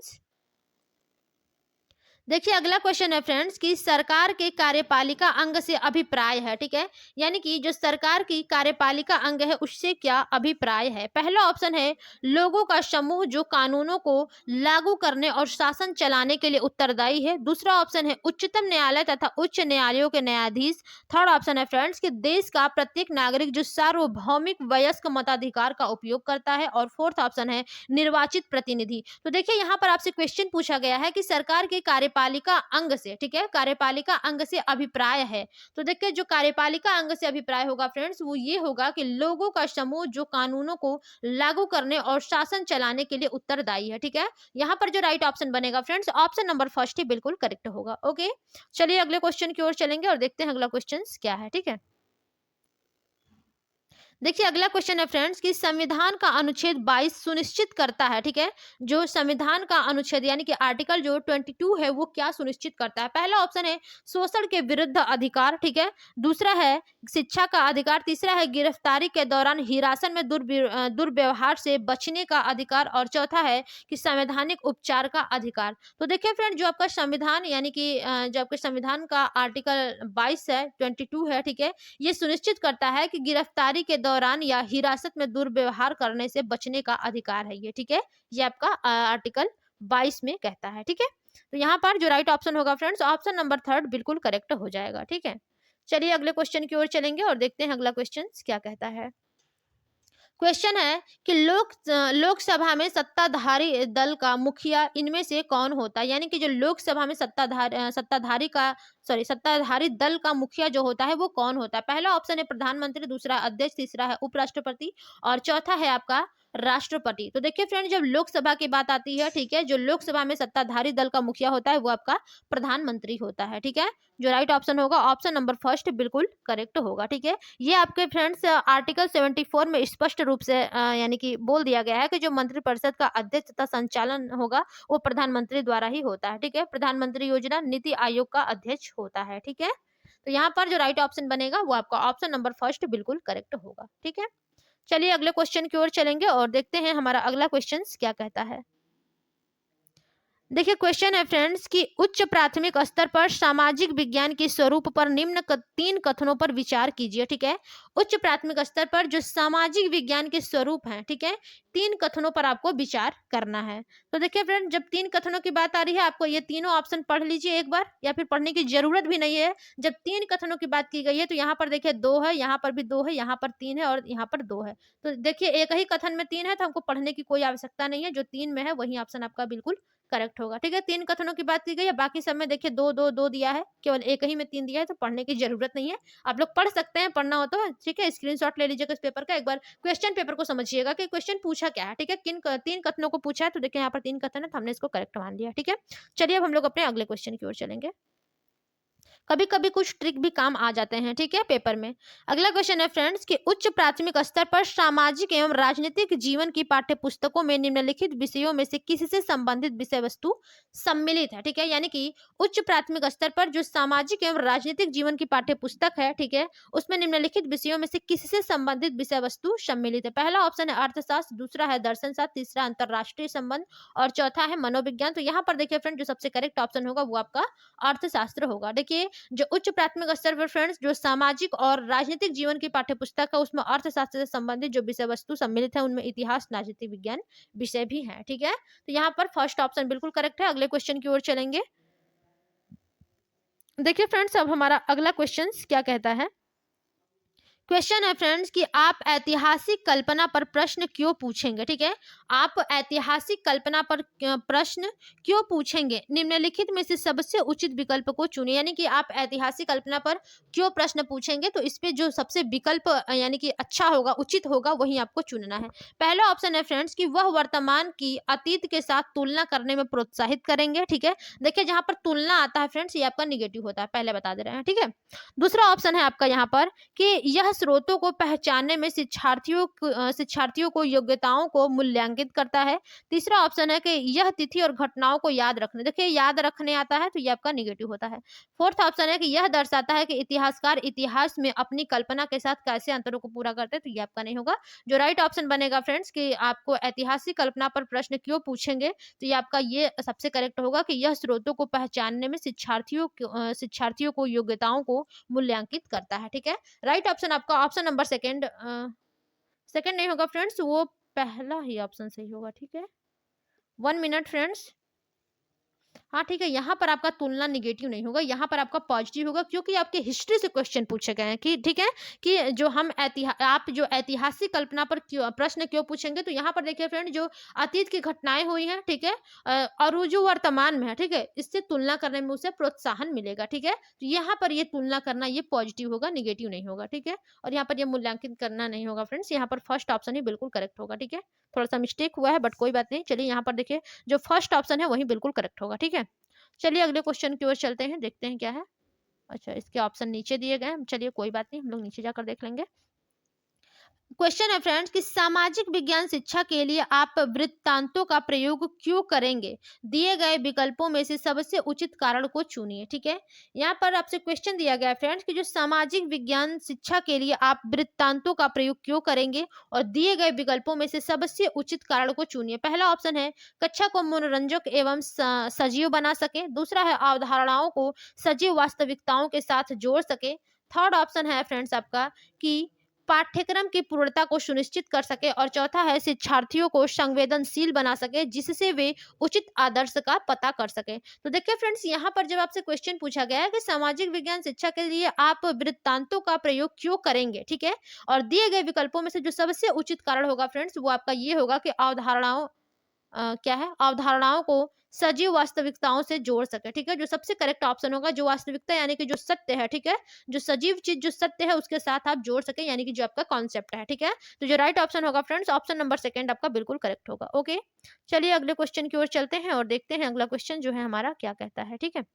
देखिए अगला क्वेश्चन है फ्रेंड्स कि सरकार के कार्यपालिका अंग से अभिप्राय है, ठीक है। यानी कि जो सरकार की कार्यपालिका अंग है उससे क्या अभिप्राय है। पहला ऑप्शन है लोगों का समूह जो कानूनों को लागू करने और शासन चलाने के लिए उत्तरदायी है। दूसरा ऑप्शन है उच्चतम न्यायालय तथा उच्च न्यायालयों के न्यायाधीश। थर्ड ऑप्शन है फ्रेंड्स कि देश का प्रत्येक नागरिक जो सार्वभौमिक वयस्क मताधिकार का उपयोग करता है। और फोर्थ ऑप्शन है निर्वाचित प्रतिनिधि। तो देखिए यहाँ पर आपसे क्वेश्चन पूछा गया है कि सरकार के कार्यपालिका अंग से, ठीक है, कार्यपालिका अंग से अभिप्राय है। तो देखिए जो कार्यपालिका अंग से अभिप्राय होगा फ्रेंड्स वो ये होगा कि लोगों का समूह जो कानूनों को लागू करने और शासन चलाने के लिए उत्तरदायी है, ठीक है। यहाँ पर जो राइट ऑप्शन बनेगा फ्रेंड्स, ऑप्शन नंबर फर्स्ट ही बिल्कुल करेक्ट होगा। ओके चलिए अगले क्वेश्चन की ओर चलेंगे और देखते हैं अगला क्वेश्चन क्या है, ठीक है। देखिए अगला क्वेश्चन है फ्रेंड्स कि संविधान का अनुच्छेद 22 सुनिश्चित करता है, ठीक है। जो संविधान का अनुच्छेद यानी कि आर्टिकल जो 22 है वो क्या सुनिश्चित करता है। पहला ऑप्शन है शोषण के विरुद्ध अधिकार, ठीक है। दूसरा है शिक्षा का अधिकार। तीसरा है गिरफ्तारी के दौरान हिरासत में दुर्व्यवहार से बचने का अधिकार। और चौथा है कि संवैधानिक उपचार का अधिकार। तो देखिए फ्रेंड जो आपका संविधान यानी कि जो आपके संविधान का आर्टिकल 22 है 22 है, ठीक है, ये सुनिश्चित करता है कि गिरफ्तारी के दौरान या हिरासत में दुर्व्यवहार करने से बचने का अधिकार है ये, ठीक है। ये आपका आर्टिकल 22 में कहता है, ठीक है। तो यहाँ पर जो राइट ऑप्शन होगा फ्रेंड्स, ऑप्शन नंबर थर्ड बिल्कुल करेक्ट हो जाएगा, ठीक है। चलिए अगले क्वेश्चन की ओर चलेंगे और देखते हैं अगला क्वेश्चन क्या कहता है। क्वेश्चन है कि लोकसभा में सत्ताधारी दल का मुखिया इनमें से कौन होता है। यानी कि जो लोकसभा में सत्ताधारी दल का मुखिया जो होता है वो कौन होता है। पहला ऑप्शन है प्रधानमंत्री, दूसरा अध्यक्ष, तीसरा है उपराष्ट्रपति, और चौथा है आपका राष्ट्रपति। तो देखिए फ्रेंड जब लोकसभा की बात आती है, ठीक है, जो लोकसभा में सत्ताधारी दल का मुखिया होता है वो आपका प्रधानमंत्री होता है, ठीक है। जो राइट ऑप्शन होगा ऑप्शन नंबर फर्स्ट बिल्कुल करेक्ट होगा, ठीक है। ये आपके फ्रेंड्स आर्टिकल 74 में स्पष्ट रूप से यानी कि बोल दिया गया है कि जो मंत्रिपरिषद का अध्यक्ष तथा संचालन होगा वो प्रधानमंत्री द्वारा ही होता है, ठीक है। प्रधानमंत्री योजना नीति आयोग का अध्यक्ष होता है, ठीक है। तो यहाँ पर जो राइट ऑप्शन बनेगा वो आपका ऑप्शन नंबर फर्स्ट बिल्कुल करेक्ट होगा, ठीक है। चलिए अगले क्वेश्चन की ओर चलेंगे और देखते हैं हमारा अगला क्वेश्चन क्या कहता है। देखिए क्वेश्चन है फ्रेंड्स कि उच्च प्राथमिक स्तर पर सामाजिक विज्ञान के स्वरूप पर निम्न तीन कथनों पर विचार कीजिए। ठीक है, उच्च प्राथमिक स्तर पर जो सामाजिक विज्ञान के स्वरूप हैं, ठीक है, तीन कथनों पर आपको विचार करना है। तो देखिए फ्रेंड, जब तीन कथनों की बात आ रही है, आपको ये तीनों ऑप्शन पढ़ लीजिए एक बार, या फिर पढ़ने की जरूरत भी नहीं है। जब तीन कथनों की बात की गई है तो यहाँ पर देखिए दो है, यहाँ पर भी दो है, यहाँ पर तीन है और यहाँ पर दो है। तो देखिए एक ही कथन में तीन है तो हमको पढ़ने की कोई आवश्यकता नहीं है। जो तीन में है वही ऑप्शन आपका बिल्कुल करेक्ट होगा। ठीक है, तीन कथनों की बात की गई है, बाकी सब में देखिए दो दो दो दिया है, केवल एक ही में तीन दिया है, तो पढ़ने की जरूरत नहीं है। आप लोग पढ़ सकते हैं, पढ़ना हो तो ठीक है, स्क्रीनशॉट ले लीजिएगा इस पेपर का। एक बार क्वेश्चन पेपर को समझिएगा कि क्वेश्चन पूछा क्या है। ठीक है, तीन कथनों को पूछा है, तो देखिए यहाँ पर तीन कथन है तो हमने इसको करेक्ट मान लिया। ठीक है, चलिए अब हम लोग अपने अगले क्वेश्चन की ओर चलेंगे। कभी कभी कुछ ट्रिक भी काम आ जाते हैं, ठीक है, पेपर में। अगला क्वेश्चन है फ्रेंड्स कि उच्च प्राथमिक स्तर पर सामाजिक एवं राजनीतिक जीवन की पाठ्य पुस्तकों में निम्नलिखित विषयों में से किसी से संबंधित विषय वस्तु सम्मिलित है। ठीक है, यानी कि उच्च प्राथमिक स्तर पर जो सामाजिक एवं राजनीतिक जीवन की पाठ्य पुस्तक है, ठीक है, उसमें निम्नलिखित विषयों में से किसी से संबंधित विषय वस्तु सम्मिलित है। पहला ऑप्शन है अर्थशास्त्र, दूसरा है दर्शन शास्त्र, तीसरा अंतरराष्ट्रीय संबंध और चौथा है मनोविज्ञान। तो यहाँ पर देखिए फ्रेंड, जो सबसे करेक्ट ऑप्शन होगा वो आपका अर्थशास्त्र होगा। देखिए जो उच्च प्राथमिक स्तर पर फ्रेंड्स जो सामाजिक और राजनीतिक जीवन की पाठ्यपुस्तक है, उसमें अर्थशास्त्र से संबंधित जो विषय वस्तु सम्मिलित है, उनमें इतिहास, राजनीति विज्ञान विषय भी है। ठीक है, तो यहाँ पर फर्स्ट ऑप्शन बिल्कुल करेक्ट है। अगले क्वेश्चन की ओर चलेंगे। देखिए फ्रेंड्स, अब हमारा अगला क्वेश्चन क्या कहता है। क्वेश्चन है फ्रेंड्स कि आप ऐतिहासिक कल्पना पर प्रश्न क्यों पूछेंगे। ठीक है, आप ऐतिहासिक कल्पना पर प्रश्न क्यों पूछेंगे, निम्नलिखित में से सबसे उचित विकल्प को चुनिए। यानी कि आप ऐतिहासिक कल्पना पर क्यों प्रश्न पूछेंगे, तो इस पे जो सबसे विकल्प यानी कि अच्छा होगा, उचित होगा, वही आपको चुनना है। पहला ऑप्शन है फ्रेंड्स कि वह वर्तमान की अतीत के साथ तुलना करने में प्रोत्साहित करेंगे। ठीक है, देखिए जहां पर तुलना आता है फ्रेंड्स, ये आपका निगेटिव होता है, पहले बता दे रहे हैं। ठीक है, दूसरा ऑप्शन है आपका यहाँ पर कि यह स्रोतों को पहचानने में शिक्षार्थियों को योग्यताओं को मूल्यांकित करता है। तीसरा ऑप्शन है कि यह तिथि और घटनाओं को याद रखने, देखिए याद रखने आता है, तो ये आपका निगेटिव होता है। फोर्थ ऑप्शन है कि यह दर्शाता है कि इतिहासकार इतिहास में अपनी कल्पना के साथ कैसे अंतरों को पूरा करते हैं, तो ये आपका नहीं होगा। जो राइट ऑप्शन बनेगा फ्रेंड्स कि आपको ऐतिहासिक कल्पना पर प्रश्न क्यों पूछेंगे, तो ये आपका ये सबसे करेक्ट होगा कि यह स्रोतों को पहचानने में शिक्षार्थियों को योग्यताओं को मूल्यांकित करता है। ठीक है, राइट ऑप्शन आपका ऑप्शन नंबर सेकंड, सेकंड नहीं होगा फ्रेंड्स, वो पहला ही ऑप्शन सही होगा। ठीक है, 1 मिनट फ्रेंड्स। हाँ ठीक है, यहाँ पर आपका तुलना निगेटिव नहीं होगा, यहाँ पर आपका पॉजिटिव होगा, क्योंकि आपके हिस्ट्री से क्वेश्चन पूछे गए हैं कि ठीक है कि जो हम आप जो ऐतिहासिक कल्पना पर प्रश्न क्यों पूछेंगे, तो यहाँ पर देखिए फ्रेंड जो अतीत की घटनाएं हुई हैं, ठीक है, और वो जो वर्तमान में है, ठीक है, इससे तुलना करने में उसे प्रोत्साहन मिलेगा। ठीक है, तो यहाँ पर ये तुलना करना ये पॉजिटिव होगा, निगेटिव नहीं होगा। ठीक है, और यहाँ पर ये मूल्यांकित करना नहीं होगा फ्रेंड्स, यहाँ पर फर्स्ट ऑप्शन ही बिल्कुल करेक्ट होगा। ठीक है, थोड़ा सा मिस्टेक हुआ है बट कोई बात नहीं। चलिए यहाँ पर देखिए जो फर्स्ट ऑप्शन है वही बिल्कुल करेक्ट होगा। ठीक है, चलिए अगले क्वेश्चन की ओर चलते हैं, देखते हैं क्या है। अच्छा, इसके ऑप्शन नीचे दिए गए हैं, चलिए कोई बात नहीं, हम लोग नीचे जाकर देख लेंगे। क्वेश्चन है फ्रेंड्स कि सामाजिक विज्ञान शिक्षा के लिए आप वृत्तांतों का प्रयोग क्यों करेंगे, दिए गए विकल्पों में से सबसे उचित कारण को चुनिए। ठीक है, यहाँ पर आपसे क्वेश्चन दिया गया है फ्रेंड्स कि जो सामाजिक विज्ञान शिक्षा के लिए आप वृत्तांतों का प्रयोग क्यों करेंगे और दिए गए विकल्पों में से सबसे उचित कारण को चुनिए। पहला ऑप्शन है कक्षा को मनोरंजक एवं सजीव बना सके, दूसरा है अवधारणाओं को सजीव वास्तविकताओं के साथ जोड़ सके, थर्ड ऑप्शन है फ्रेंड्स आपका कि पाठ्यक्रम की पूर्णता को सुनिश्चित कर सके और चौथा है शिक्षार्थियों को संवेदनशील बना सके जिससे वे उचित आदर्श का पता कर सके। तो देखिए फ्रेंड्स, यहाँ पर जब आपसे क्वेश्चन पूछा गया है कि सामाजिक विज्ञान शिक्षा के लिए आप वृत्तांतों का प्रयोग क्यों करेंगे, ठीक है, और दिए गए विकल्पों में से जो सबसे उचित कारण होगा फ्रेंड्स वो आपका ये होगा कि अवधारणाओं क्या है, अवधारणाओं को सजीव वास्तविकताओं से जोड़ सके। ठीक है, जो सबसे करेक्ट ऑप्शन होगा, जो वास्तविकता यानी कि जो सत्य है, ठीक है, जो सजीव चीज जो सत्य है उसके साथ आप जोड़ सके, यानी कि जो आपका कॉन्सेप्ट है। ठीक है, तो जो राइट ऑप्शन होगा फ्रेंड्स, ऑप्शन नंबर सेकंड आपका बिल्कुल करेक्ट होगा। ओके, चलिए अगले क्वेश्चन की ओर चलते हैं और देखते हैं अगला क्वेश्चन जो है हमारा क्या कहता है। ठीक है,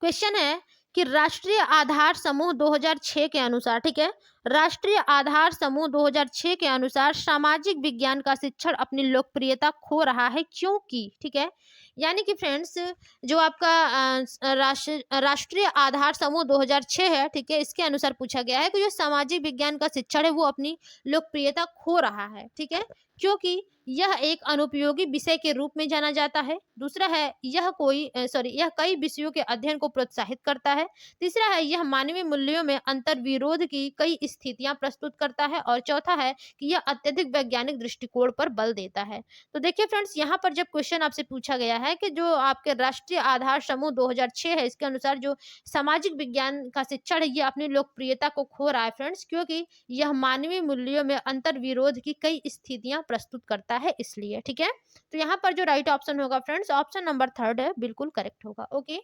क्वेश्चन है कि राष्ट्रीय आधार समूह 2006 के अनुसार, ठीक है, राष्ट्रीय आधार समूह 2006 के अनुसार सामाजिक विज्ञान का शिक्षण अपनी लोकप्रियता खो रहा है, क्योंकि, ठीक है, यानी कि फ्रेंड्स जो आपका राष्ट्रीय आधार समूह 2006 है, ठीक है, इसके अनुसार पूछा गया है कि जो सामाजिक विज्ञान का शिक्षण है वो अपनी लोकप्रियता खो रहा है। ठीक है, क्योंकि यह एक अनुपयोगी विषय के रूप में जाना जाता है। दूसरा है यह कई विषयों के अध्ययन को प्रोत्साहित करता है। तीसरा है यह मानवीय मूल्यों में अंतर्विरोध की कई स्थितियां प्रस्तुत करता है। और चौथा है कि यह अत्यधिक वैज्ञानिक दृष्टिकोण पर बल देता है। तो देखिए फ्रेंड्स, यहाँ पर जब क्वेश्चन आपसे पूछा गया है कि जो आपके राष्ट्रीय आधार समूह 2006 है, इसके अनुसार जो सामाजिक विज्ञान का शिक्षण है ये अपनी लोकप्रियता को खो रहा है फ्रेंड्स, क्योंकि यह मानवीय मूल्यों में अंतर्विरोध की कई स्थितियां प्रस्तुत करता है, इसलिए। ठीक है, तो यहाँ पर जो राइट ऑप्शन होगा फ्रेंड्स, ऑप्शन नंबर थर्ड है, बिल्कुल करेक्ट होगा। ओके,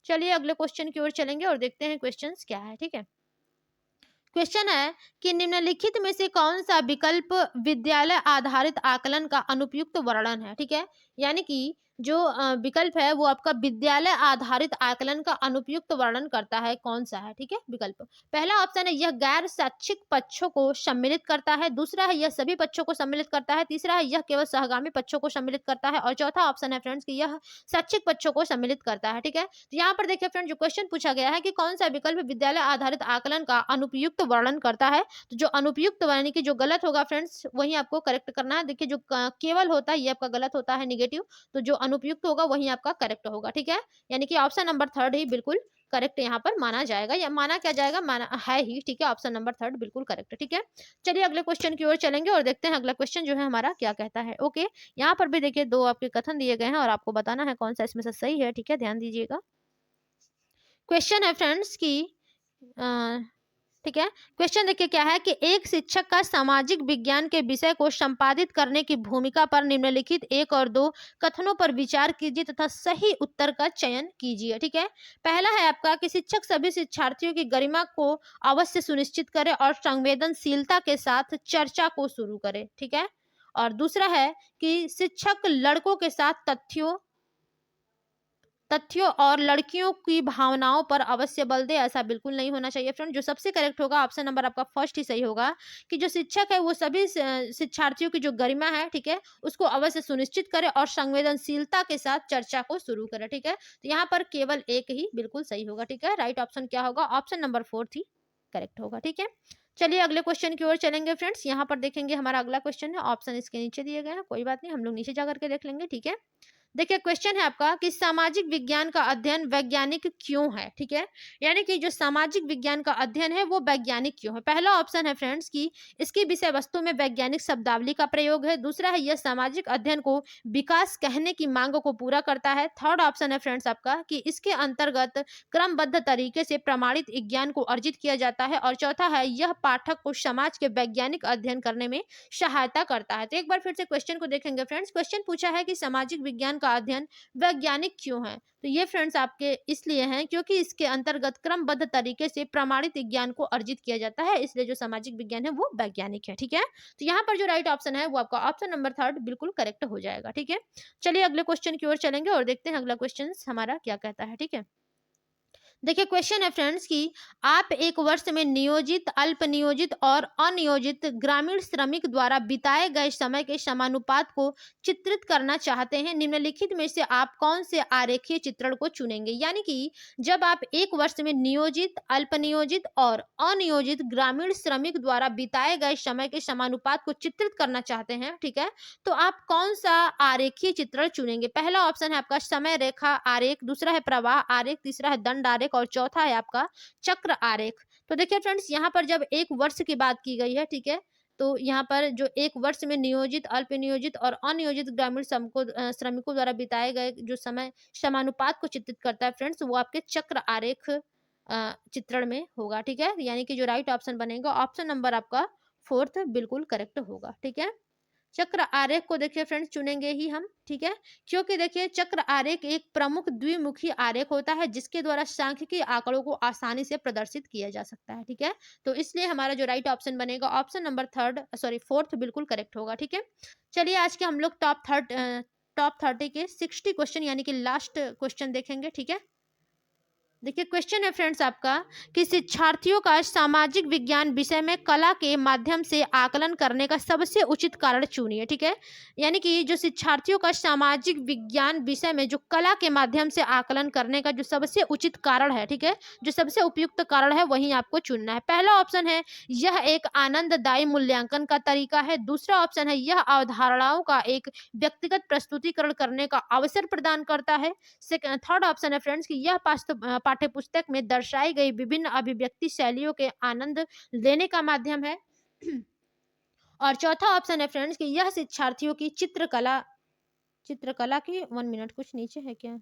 चलिए अगले क्वेश्चन की ओर चलेंगे और देखते हैं क्वेश्चंस क्या है। ठीक है, क्वेश्चन है कि निम्नलिखित में से कौन सा विकल्प विद्यालय आधारित आकलन का अनुपयुक्त वर्णन है। ठीक है, यानी कि जो विकल्प है वो आपका विद्यालय आधारित आकलन का अनुपयुक्त वर्णन करता है, कौन सा है। ठीक है, विकल्प पहला ऑप्शन है यह गैर शैक्षिक पक्षों को सम्मिलित करता है। दूसरा है यह सभी पक्षों को सम्मिलित करता है। तीसरा है यह केवल सहगामी पक्षों को सम्मिलित करता है। और चौथा ऑप्शन है फ्रेंड्स कि यह शैक्षिक पक्षों को सम्मिलित करता है। ठीक है, तो यहाँ पर देखिए फ्रेंड, जो क्वेश्चन पूछा गया है कि कौन सा विकल्प विद्यालय आधारित आकलन का अनुपयुक्त वर्णन करता है, तो जो अनुपयुक्त यानी कि जो गलत होगा फ्रेंड्स वही आपको करेक्ट करना है। देखिए जो केवल होता है ये आपका गलत होता है, निगेटिव, तो जो अनुपयुक्त होगा वही आपका करेक्ट होगा। ठीक है, यानी कि ऑप्शन नंबर थर्ड ही बिल्कुल करेक्ट यहाँ पर माना जाएगा, या माना क्या जाएगा, माना है ही। ठीक है, ऑप्शन नंबर थर्ड बिल्कुल करेक्ट है। ठीक है, चलिए अगले क्वेश्चन की ओर चलेंगे और देखते हैं अगला क्वेश्चन जो है हमारा क्या कहता है। ओके, यहाँ पर भी देखिए दो आपके कथन दिए गए हैं और आपको बताना है कौन सा इसमें से सही है। ठीक है, ध्यान दीजिएगा। क्वेश्चन है फ्रेंड्स की ठीक है, क्वेश्चन देखिए क्या है कि एक शिक्षक का सामाजिक विज्ञान के विषय को संपादित करने की भूमिका पर निम्नलिखित एक और दो कथनों पर विचार कीजिए तथा सही उत्तर का चयन कीजिए। ठीक है, पहला है आपका कि शिक्षक सभी शिक्षार्थियों की गरिमा को अवश्य सुनिश्चित करे और संवेदनशीलता के साथ चर्चा को शुरू करे। ठीक है, और दूसरा है कि शिक्षक लड़कों के साथ तथ्यों और लड़कियों की भावनाओं पर अवश्य बल दे, ऐसा बिल्कुल नहीं होना चाहिए फ्रेंड। जो सबसे करेक्ट होगा ऑप्शन नंबर आपका फर्स्ट ही सही होगा कि जो शिक्षक है वो सभी शिक्षार्थियों की जो गरिमा है, ठीक है, उसको अवश्य सुनिश्चित करे और संवेदनशीलता के साथ चर्चा को शुरू करे। ठीक है, तो यहाँ पर केवल एक ही बिल्कुल सही होगा। ठीक है, राइट ऑप्शन क्या होगा, ऑप्शन नंबर फोर्थ ही करेक्ट होगा। ठीक है, चलिए अगले क्वेश्चन की ओर चलेंगे फ्रेंड्स। यहाँ पर देखेंगे हमारा अगला क्वेश्चन है, ऑप्शन इसके नीचे दिए गए हैं, कोई बात नहीं, हम लोग नीचे जाकर के देख लेंगे। ठीक है, देखिए क्वेश्चन है आपका कि सामाजिक विज्ञान का अध्ययन वैज्ञानिक क्यों है। ठीक है, यानी कि जो सामाजिक विज्ञान का अध्ययन है वो वैज्ञानिक क्यों है। पहला ऑप्शन है फ्रेंड्स कि इसकी विषय वस्तु में वैज्ञानिक शब्दावली का प्रयोग है। दूसरा है यह सामाजिक अध्ययन को विकास कहने की मांग को पूरा करता है। थर्ड ऑप्शन है फ्रेंड्स आपका कि इसके अंतर्गत क्रमबद्ध तरीके से प्रमाणित विज्ञान को अर्जित किया जाता है। और चौथा है यह पाठक को समाज के वैज्ञानिक अध्ययन करने में सहायता करता है। तो एक बार फिर से क्वेश्चन को देखेंगे फ्रेंड्स। क्वेश्चन पूछा है कि सामाजिक विज्ञान का अध्ययन वैज्ञानिक क्यों है, तो ये फ्रेंड्स आपके इसलिए हैं क्योंकि इसके अंतर्गत क्रमबद्ध तरीके से प्रमाणित विज्ञान को अर्जित किया जाता है, इसलिए जो सामाजिक विज्ञान है वो वैज्ञानिक है। ठीक है, तो यहाँ पर जो राइट ऑप्शन है वो आपका ऑप्शन नंबर थर्ड बिल्कुल करेक्ट हो जाएगा। ठीक है, चलिए अगले क्वेश्चन की ओर चलेंगे और देखते हैं अगला क्वेश्चन हमारा क्या कहता है। ठीक है, देखिए क्वेश्चन है फ्रेंड्स कि आप एक वर्ष में नियोजित, अल्प नियोजित और अनियोजित ग्रामीण श्रमिक द्वारा बिताए गए समय के समानुपात को चित्रित करना चाहते हैं। निम्नलिखित में से आप कौन से आरेखीय चित्रण को चुनेंगे। यानी कि जब आप एक वर्ष में नियोजित, अल्प नियोजित और अनियोजित ग्रामीण श्रमिक द्वारा बिताए गए समय के समानुपात को चित्रित करना चाहते हैं, ठीक है, तो आप कौन सा आरेखीय चित्रण चुनेंगे। पहला ऑप्शन है आपका समय रेखा आरेख, दूसरा है प्रवाह आरेख, तीसरा है दंड आरेख और चौथा है आपका चक्र आरेख। तो देखिए फ्रेंड्स, यहाँ पर जब एक वर्ष की बात की गई है, ठीक है, तो यहाँ पर जो एक वर्ष में नियोजित, अल्प नियोजित और अनियोजित ग्रामीण श्रमिकों द्वारा बिताए गए जो समय समानुपात को चित्रित करता है फ्रेंड्स, वो आपके चक्र आरेख चित्रण में होगा। ठीक है, यानी कि जो राइट ऑप्शन बनेगा ऑप्शन नंबर आपका फोर्थ बिल्कुल करेक्ट होगा। ठीक है, चक्र आरेख को देखिए फ्रेंड्स चुनेंगे ही हम। ठीक है, क्योंकि देखिए चक्र आरेख एक प्रमुख द्विमुखी आरेख होता है जिसके द्वारा सांख्यिकीय आंकड़ों को आसानी से प्रदर्शित किया जा सकता है। ठीक है, तो इसलिए हमारा जो राइट ऑप्शन बनेगा ऑप्शन नंबर फोर्थ बिल्कुल करेक्ट होगा। ठीक है, चलिए आज के हम लोग टॉप 30 के 60 क्वेश्चन यानी कि लास्ट क्वेश्चन देखेंगे। ठीक है, देखिए क्वेश्चन है फ्रेंड्स आपका कि शिक्षार्थियों का सामाजिक विज्ञान विषय में कला के माध्यम से आकलन करने का सबसे उचित कारण चुनिए। ठीक है, यानी कि जो शिक्षार्थियों का सामाजिक विज्ञान विषय में जो कला के माध्यम से आकलन करने का जो सबसे उचित कारण है, ठीक है, जो सबसे उपयुक्त कारण है वही आपको चुनना है। पहला ऑप्शन है यह एक आनंददायी मूल्यांकन का तरीका है। दूसरा ऑप्शन है यह अवधारणाओं का एक व्यक्तिगत प्रस्तुतिकरण करने का अवसर प्रदान करता है। थर्ड ऑप्शन है फ्रेंड्स कि यह पाठ्य पुस्तक में दर्शाई गई विभिन्न अभिव्यक्ति शैलियों के आनंद लेने का माध्यम है। और चौथा ऑप्शन है फ्रेंड्स कि यह शिक्षार्थियों की चित्रकला की 1 मिनट कुछ नीचे है क्या,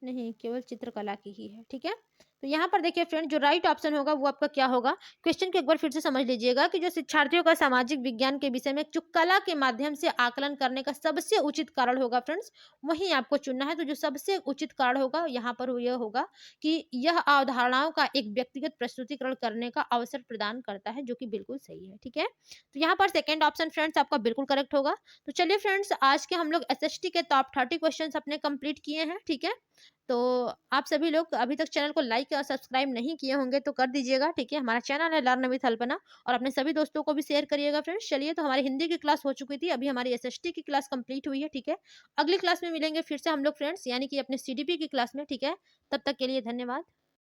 नहीं केवल चित्रकला की ही है। ठीक है, तो यहाँ पर देखिए फ्रेंड जो राइट ऑप्शन होगा वो आपका क्या होगा। क्वेश्चन को एक बार फिर से समझ लीजिएगा कि जो शिक्षार्थियों का सामाजिक विज्ञान के विषय में जो कला के माध्यम से आकलन करने का सबसे उचित कारण होगा फ्रेंड्स, वही आपको चुनना है। तो जो सबसे उचित कारण होगा यहाँ पर यह होगा कि यह अवधारणाओं का एक व्यक्तिगत प्रस्तुतिकरण करने का अवसर प्रदान करता है, जो कि बिल्कुल सही है। ठीक है, तो यहाँ पर सेकेंड ऑप्शन फ्रेंड्स आपका बिल्कुल करेक्ट होगा। तो चलिए फ्रेंड्स आज के हम लोग SST के टॉप 30 क्वेश्चन अपने कंप्लीट किए हैं। ठीक है, तो आप सभी लोग अभी तक चैनल को लाइक और सब्सक्राइब नहीं किए होंगे तो कर दीजिएगा। ठीक है, हमारा चैनल है लर्न विथ अल्पना, और अपने सभी दोस्तों को भी शेयर करिएगा फ्रेंड्स। चलिए, तो हमारी हिंदी की क्लास हो चुकी थी, अभी हमारी SST की क्लास कंप्लीट हुई है। ठीक है, अगली क्लास में मिलेंगे फिर से हम लोग फ्रेंड्स, यानी कि अपने CDP की क्लास में। ठीक है, तब तक के लिए धन्यवाद।